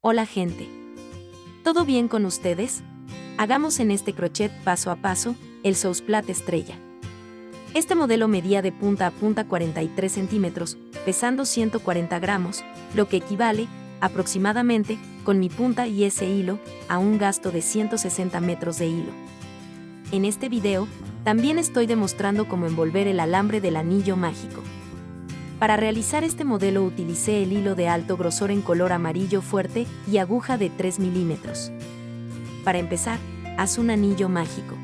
Hola gente. ¿Todo bien con ustedes? Hagamos en este crochet paso a paso el Sousplat estrella. Este modelo medía de punta a punta 43 centímetros, pesando 140 gramos, lo que equivale, aproximadamente, con mi punta y ese hilo, a un gasto de 160 metros de hilo. En este video, también estoy demostrando cómo envolver el alambre del anillo mágico. Para realizar este modelo utilicé el hilo de alto grosor en color amarillo fuerte y aguja de 3 milímetros. Para empezar, haz un anillo mágico.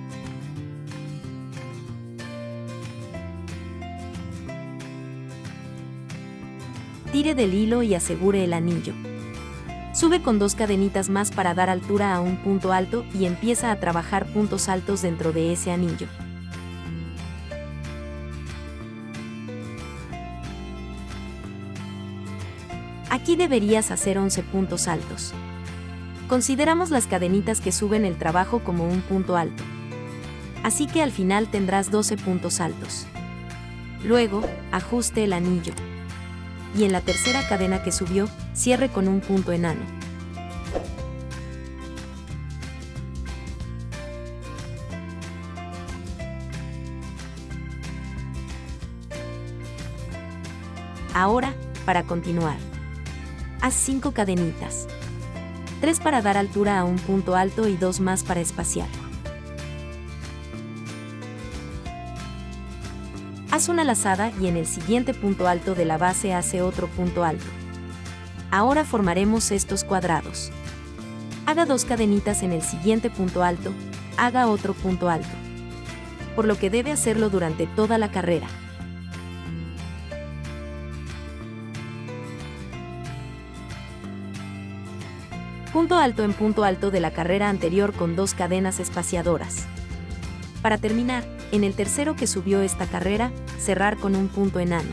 Tire del hilo y asegure el anillo. Sube con 2 cadenitas más para dar altura a un punto alto y empieza a trabajar puntos altos dentro de ese anillo. Aquí deberías hacer 11 puntos altos. Consideramos las cadenitas que suben el trabajo como un punto alto. Así que al final tendrás 12 puntos altos. Luego, ajuste el anillo. Y en la tercera cadena que subió, cierre con un punto enano. Ahora, para continuar, haz 5 cadenitas. 3 para dar altura a un punto alto y 2 más para espaciar. Haz una lazada y en el siguiente punto alto de la base hace otro punto alto. Ahora formaremos estos cuadrados. Haga 2 cadenitas en el siguiente punto alto, haga otro punto alto. Por lo que debe hacerlo durante toda la carrera. Punto alto en punto alto de la carrera anterior con 2 cadenas espaciadoras. Para terminar, en el tercero que subió esta carrera, cerrar con un punto enano.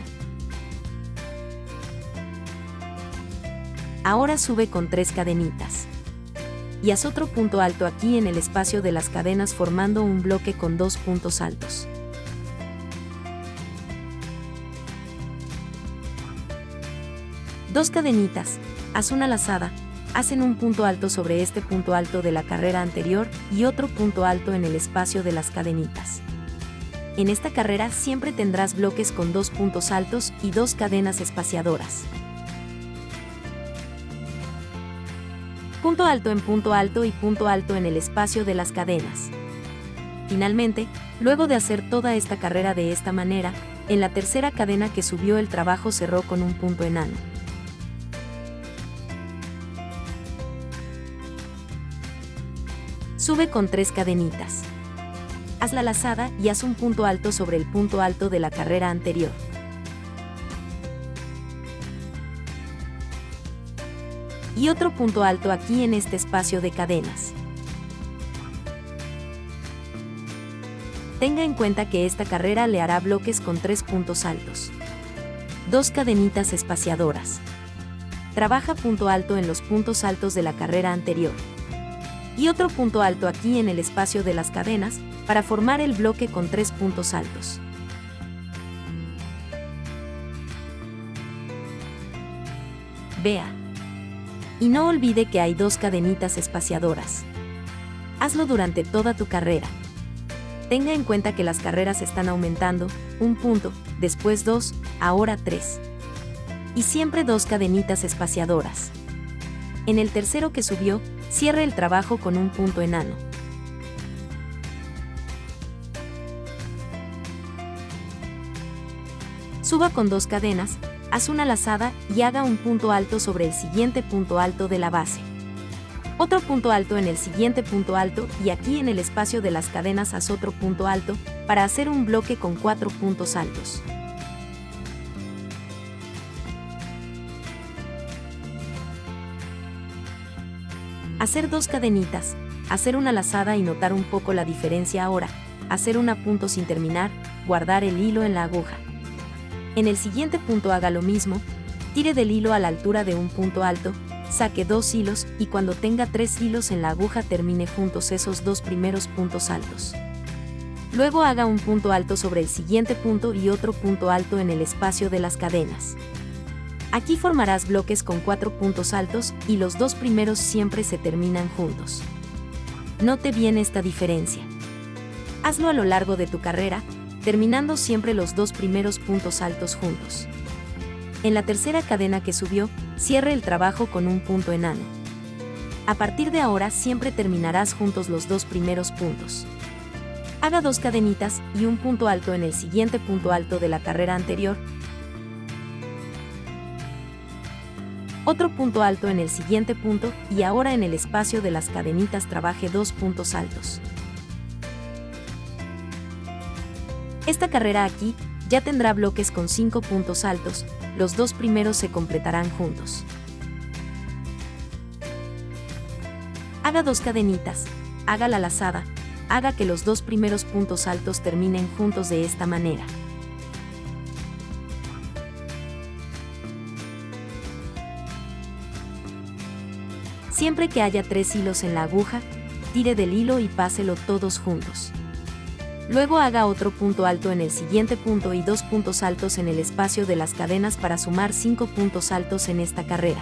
Ahora sube con 3 cadenitas. Y haz otro punto alto aquí en el espacio de las cadenas formando un bloque con 2 puntos altos. Dos cadenitas, haz una lazada. Hacen un punto alto sobre este punto alto de la carrera anterior y otro punto alto en el espacio de las cadenitas. En esta carrera siempre tendrás bloques con 2 puntos altos y 2 cadenas espaciadoras. Punto alto en punto alto y punto alto en el espacio de las cadenas. Finalmente, luego de hacer toda esta carrera de esta manera, en la tercera cadena que subió el trabajo cerró con un punto enano. Sube con 3 cadenitas. Haz la lazada y haz un punto alto sobre el punto alto de la carrera anterior. Y otro punto alto aquí en este espacio de cadenas. Tenga en cuenta que esta carrera le hará bloques con 3 puntos altos. 2 cadenitas espaciadoras. Trabaja punto alto en los puntos altos de la carrera anterior. Y otro punto alto aquí en el espacio de las cadenas, para formar el bloque con 3 puntos altos. Vea. Y no olvide que hay 2 cadenitas espaciadoras. Hazlo durante toda tu carrera. Tenga en cuenta que las carreras están aumentando, un punto, después 2, ahora 3. Y siempre 2 cadenitas espaciadoras. En el tercero que subió, cierre el trabajo con un punto enano. Suba con 2 cadenas, haz una lazada y haga un punto alto sobre el siguiente punto alto de la base. Otro punto alto en el siguiente punto alto y aquí en el espacio de las cadenas haz otro punto alto para hacer un bloque con 4 puntos altos. Hacer 2 cadenitas, hacer una lazada y notar un poco la diferencia ahora, hacer un punto sin terminar, guardar el hilo en la aguja. En el siguiente punto haga lo mismo, tire del hilo a la altura de un punto alto, saque 2 hilos y cuando tenga 3 hilos en la aguja termine juntos esos 2 primeros puntos altos. Luego haga un punto alto sobre el siguiente punto y otro punto alto en el espacio de las cadenas. Aquí formarás bloques con 4 puntos altos y los dos primeros siempre se terminan juntos. Note bien esta diferencia. Hazlo a lo largo de tu carrera, terminando siempre los dos primeros puntos altos juntos. En la tercera cadena que subió, cierre el trabajo con un punto enano. A partir de ahora siempre terminarás juntos los dos primeros puntos. Haga 2 cadenitas y un punto alto en el siguiente punto alto de la carrera anterior. Otro punto alto en el siguiente punto y ahora en el espacio de las cadenitas trabaje 2 puntos altos. Esta carrera aquí ya tendrá bloques con 5 puntos altos, los dos primeros se completarán juntos. Haga 2 cadenitas, haga la lazada, haga que los dos primeros puntos altos terminen juntos de esta manera. Siempre que haya 3 hilos en la aguja, tire del hilo y páselo todos juntos. Luego haga otro punto alto en el siguiente punto y 2 puntos altos en el espacio de las cadenas para sumar 5 puntos altos en esta carrera.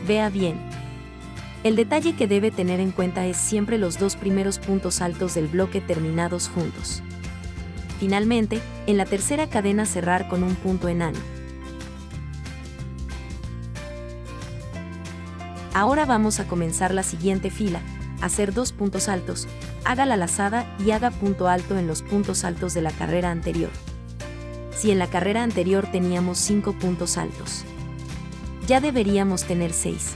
Vea bien. El detalle que debe tener en cuenta es siempre los dos primeros puntos altos del bloque terminados juntos. Finalmente, en la tercera cadena cerrar con un punto enano. Ahora vamos a comenzar la siguiente fila, hacer 2 puntos altos, haga la lazada y haga punto alto en los puntos altos de la carrera anterior. Si en la carrera anterior teníamos 5 puntos altos, ya deberíamos tener 6.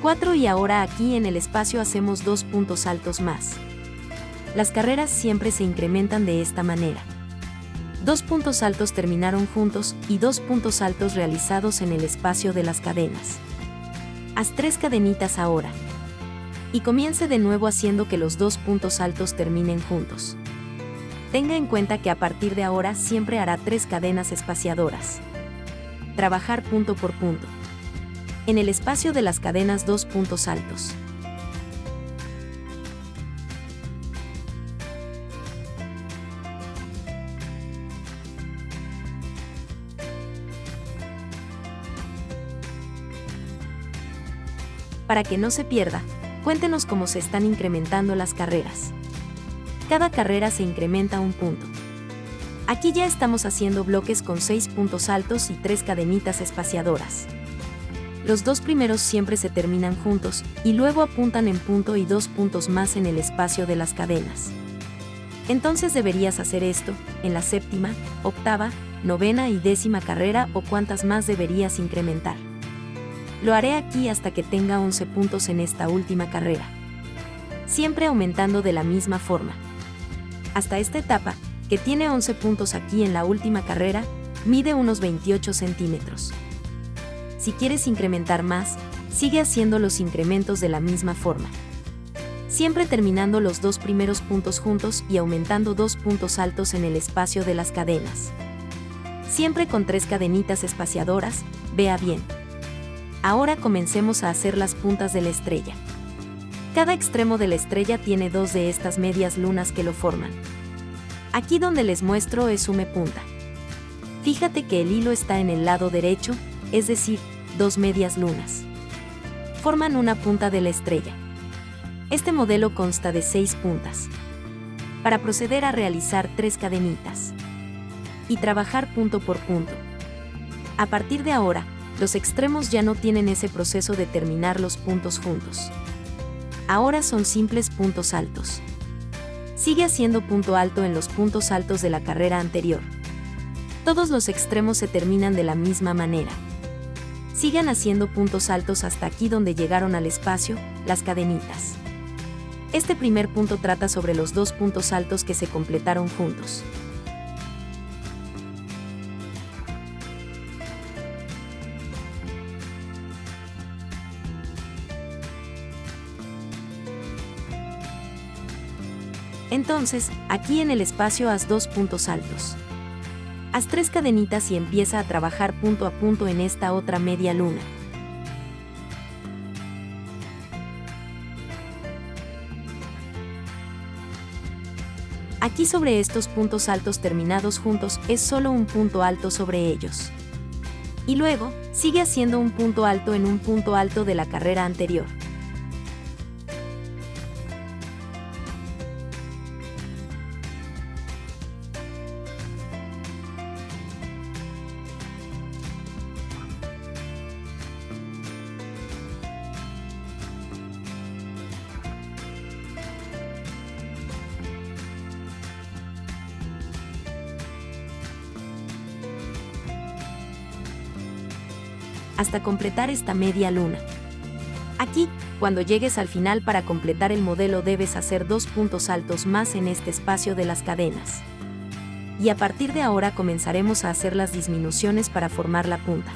4 y ahora aquí en el espacio hacemos 2 puntos altos más. Las carreras siempre se incrementan de esta manera. 2 puntos altos terminaron juntos y 2 puntos altos realizados en el espacio de las cadenas. Haz 3 cadenitas ahora. Y comience de nuevo haciendo que los 2 puntos altos terminen juntos. Tenga en cuenta que a partir de ahora siempre hará 3 cadenas espaciadoras. Trabajar punto por punto. En el espacio de las cadenas 2 puntos altos. Para que no se pierda, cuéntenos cómo se están incrementando las carreras. Cada carrera se incrementa un punto. Aquí ya estamos haciendo bloques con 6 puntos altos y 3 cadenitas espaciadoras. Los dos primeros siempre se terminan juntos, y luego apuntan en punto y 2 puntos más en el espacio de las cadenas. Entonces deberías hacer esto, en la séptima, octava, novena y 10ª carrera o cuántas más deberías incrementar. Lo haré aquí hasta que tenga 11 puntos en esta última carrera. Siempre aumentando de la misma forma. Hasta esta etapa, que tiene 11 puntos aquí en la última carrera, mide unos 28 centímetros. Si quieres incrementar más, sigue haciendo los incrementos de la misma forma. Siempre terminando los dos primeros puntos juntos y aumentando 2 puntos altos en el espacio de las cadenas. Siempre con 3 cadenitas espaciadoras, vea bien. Ahora comencemos a hacer las puntas de la estrella. Cada extremo de la estrella tiene 2 de estas medias lunas que lo forman. Aquí donde les muestro es sume punta. Fíjate que el hilo está en el lado derecho, es decir, 2 medias lunas. Forman una punta de la estrella. Este modelo consta de 6 puntas. Para proceder a realizar 3 cadenitas. Y trabajar punto por punto. A partir de ahora, los extremos ya no tienen ese proceso de terminar los puntos juntos. Ahora son simples puntos altos. Sigue haciendo punto alto en los puntos altos de la carrera anterior. Todos los extremos se terminan de la misma manera. Sigan haciendo puntos altos hasta aquí donde llegaron al espacio, las cadenitas. Este primer punto trata sobre los 2 puntos altos que se completaron juntos. Entonces, aquí en el espacio haz 2 puntos altos. Haz 3 cadenitas y empieza a trabajar punto a punto en esta otra media luna. Aquí sobre estos puntos altos terminados juntos es solo un punto alto sobre ellos. Y luego, sigue haciendo un punto alto en un punto alto de la carrera anterior. Hasta completar esta media luna. Aquí, cuando llegues al final para completar el modelo debes hacer 2 puntos altos más en este espacio de las cadenas. Y a partir de ahora comenzaremos a hacer las disminuciones para formar la punta.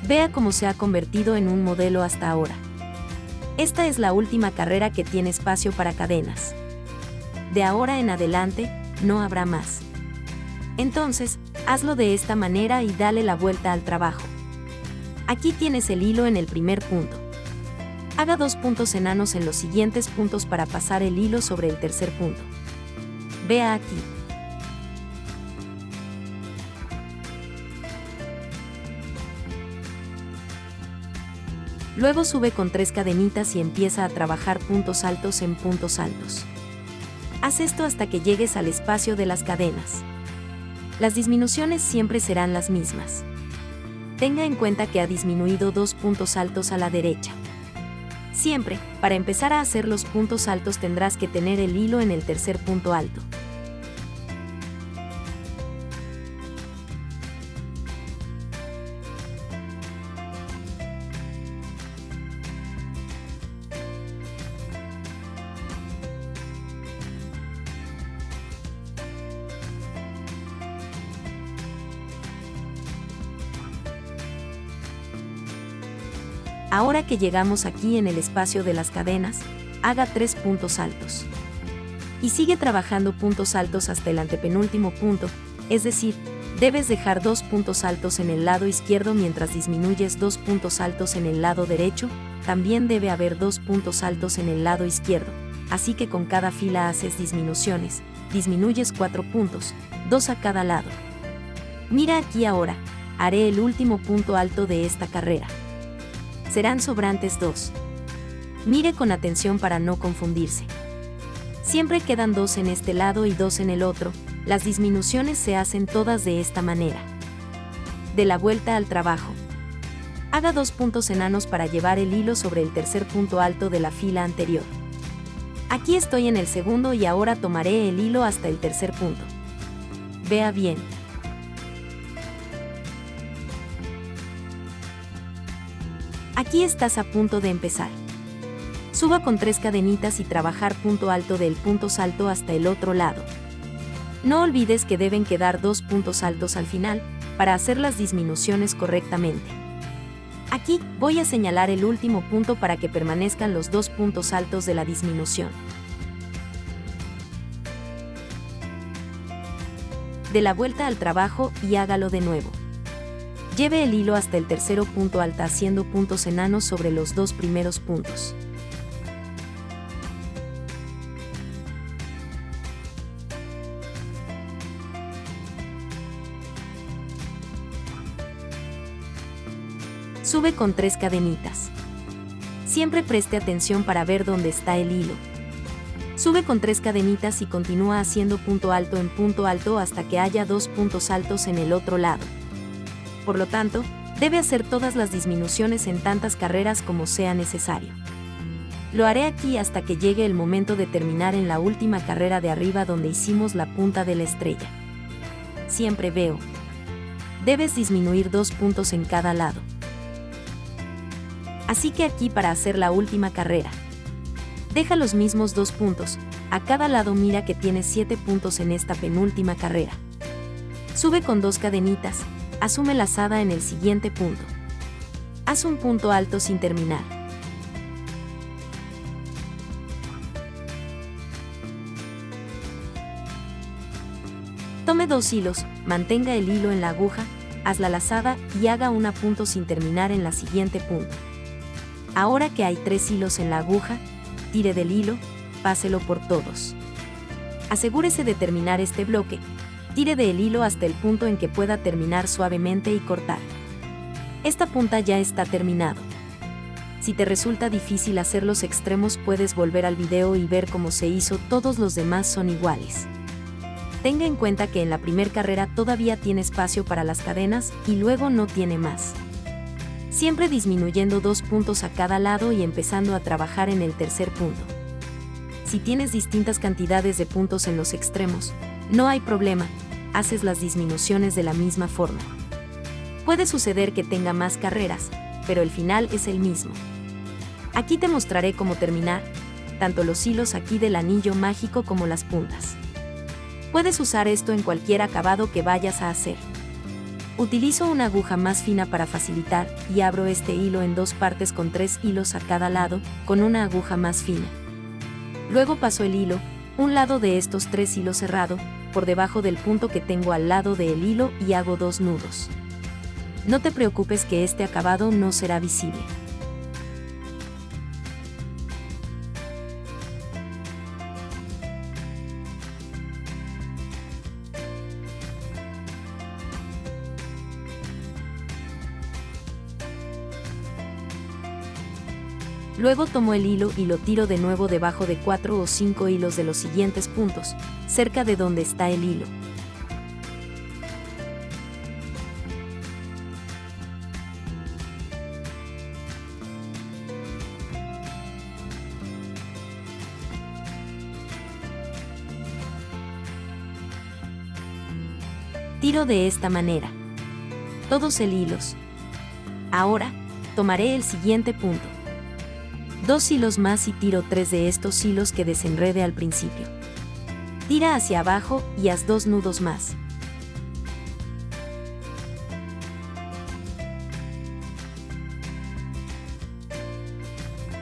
Vea cómo se ha convertido en un modelo hasta ahora. Esta es la última carrera que tiene espacio para cadenas. De ahora en adelante, no habrá más. Entonces, hazlo de esta manera y dale la vuelta al trabajo. Aquí tienes el hilo en el primer punto. Haga 2 puntos enanos en los siguientes puntos para pasar el hilo sobre el tercer punto. Vea aquí. Luego sube con 3 cadenitas y empieza a trabajar puntos altos en puntos altos. Haz esto hasta que llegues al espacio de las cadenas. Las disminuciones siempre serán las mismas. Tenga en cuenta que ha disminuido 2 puntos altos a la derecha. Siempre, para empezar a hacer los puntos altos tendrás que tener el hilo en el tercer punto alto. Ahora que llegamos aquí en el espacio de las cadenas, haga 3 puntos altos. Y sigue trabajando puntos altos hasta el antepenúltimo punto, es decir, debes dejar 2 puntos altos en el lado izquierdo mientras disminuyes 2 puntos altos en el lado derecho, también debe haber 2 puntos altos en el lado izquierdo, así que con cada fila haces disminuciones, disminuyes 4 puntos, 2 a cada lado. Mira aquí ahora, haré el último punto alto de esta carrera. Serán sobrantes 2. Mire con atención para no confundirse. Siempre quedan 2 en este lado y 2 en el otro, las disminuciones se hacen todas de esta manera. De la vuelta al trabajo. Haga 2 puntos enanos para llevar el hilo sobre el tercer punto alto de la fila anterior. Aquí estoy en el segundo y ahora tomaré el hilo hasta el tercer punto. Vea bien. Aquí estás a punto de empezar. Suba con 3 cadenitas y trabajar punto alto del punto salto hasta el otro lado. No olvides que deben quedar 2 puntos altos al final, para hacer las disminuciones correctamente. Aquí voy a señalar el último punto para que permanezcan los 2 puntos altos de la disminución. De la vuelta al trabajo y hágalo de nuevo. Lleve el hilo hasta el tercero punto alto haciendo puntos enanos sobre los 2 primeros puntos. Sube con 3 cadenitas. Siempre preste atención para ver dónde está el hilo. Sube con 3 cadenitas y continúa haciendo punto alto en punto alto hasta que haya 2 puntos altos en el otro lado. Por lo tanto, debe hacer todas las disminuciones en tantas carreras como sea necesario. Lo haré aquí hasta que llegue el momento de terminar en la última carrera de arriba donde hicimos la punta de la estrella. Siempre veo. Debes disminuir 2 puntos en cada lado. Así que aquí para hacer la última carrera. Deja los mismos 2 puntos, a cada lado mira que tienes 7 puntos en esta penúltima carrera. Sube con 2 cadenitas, asume lazada en el siguiente punto. Haz un punto alto sin terminar. Tome 2 hilos, mantenga el hilo en la aguja, haz la lazada y haga un punto sin terminar en la siguiente punto. Ahora que hay 3 hilos en la aguja, tire del hilo, páselo por todos. Asegúrese de terminar este bloque. Tire del hilo hasta el punto en que pueda terminar suavemente y cortar. Esta punta ya está terminado. Si te resulta difícil hacer los extremos, puedes volver al video y ver cómo se hizo, todos los demás son iguales. Tenga en cuenta que en la primer carrera todavía tiene espacio para las cadenas y luego no tiene más. Siempre disminuyendo 2 puntos a cada lado y empezando a trabajar en el tercer punto. Si tienes distintas cantidades de puntos en los extremos, no hay problema, haces las disminuciones de la misma forma. Puede suceder que tenga más carreras, pero el final es el mismo. Aquí te mostraré cómo terminar, tanto los hilos aquí del anillo mágico como las puntas. Puedes usar esto en cualquier acabado que vayas a hacer. Utilizo una aguja más fina para facilitar y abro este hilo en 2 partes con 3 hilos a cada lado, con una aguja más fina. Luego paso el hilo, un lado de estos 3 hilos cerrado, por debajo del punto que tengo al lado del hilo y hago 2 nudos. No te preocupes que este acabado no será visible. Luego tomo el hilo y lo tiro de nuevo debajo de 4 o 5 hilos de los siguientes puntos, cerca de donde está el hilo. Tiro de esta manera. Todos el hilos. Ahora, tomaré el siguiente punto. 2 hilos más y tiro 3 de estos hilos que desenrede al principio. Tira hacia abajo y haz 2 nudos más.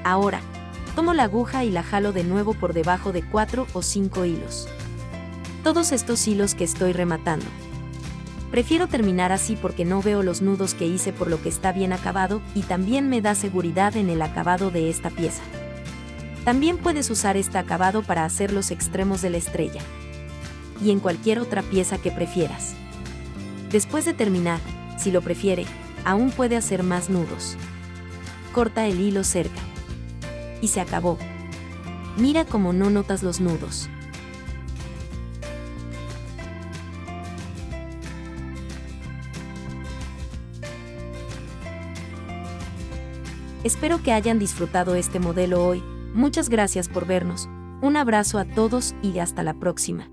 Ahora, tomo la aguja y la jalo de nuevo por debajo de 4 o 5 hilos. Todos estos hilos que estoy rematando. Prefiero terminar así porque no veo los nudos que hice, por lo que está bien acabado y también me da seguridad en el acabado de esta pieza. También puedes usar este acabado para hacer los extremos de la estrella. Y en cualquier otra pieza que prefieras. Después de terminar, si lo prefiere, aún puede hacer más nudos. Corta el hilo cerca. Y se acabó. Mira cómo no notas los nudos. Espero que hayan disfrutado este modelo hoy. Muchas gracias por vernos. Un abrazo a todos y hasta la próxima.